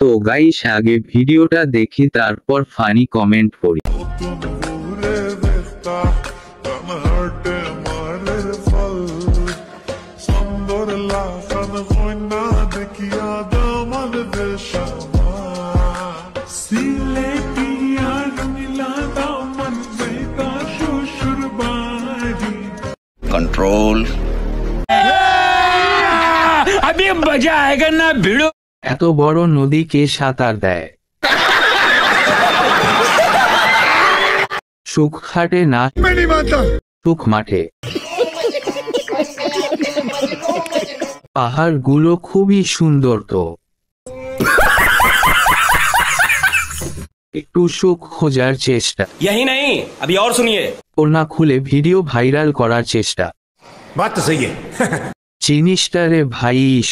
তো গাইস আগে ভিডিওটা দেখি তারপর ফানি কমেন্ট পড়ি। कंट्रोल अभी मजा आएगा ना भिड़ो। এত বড় নদী কে সাঁতার দেয়? সুখ খাটে না সুখ মাঠে। পাহাড়গুলো খুবই সুন্দর তো একটু সুখ খোঁজার চেষ্টা। यही नहीं अभी और सुनिए। ওড়না খুলে ভিডিও ভাইরাল করার চেষ্টা। बात तो सही है। জিনিসটারে ভাইস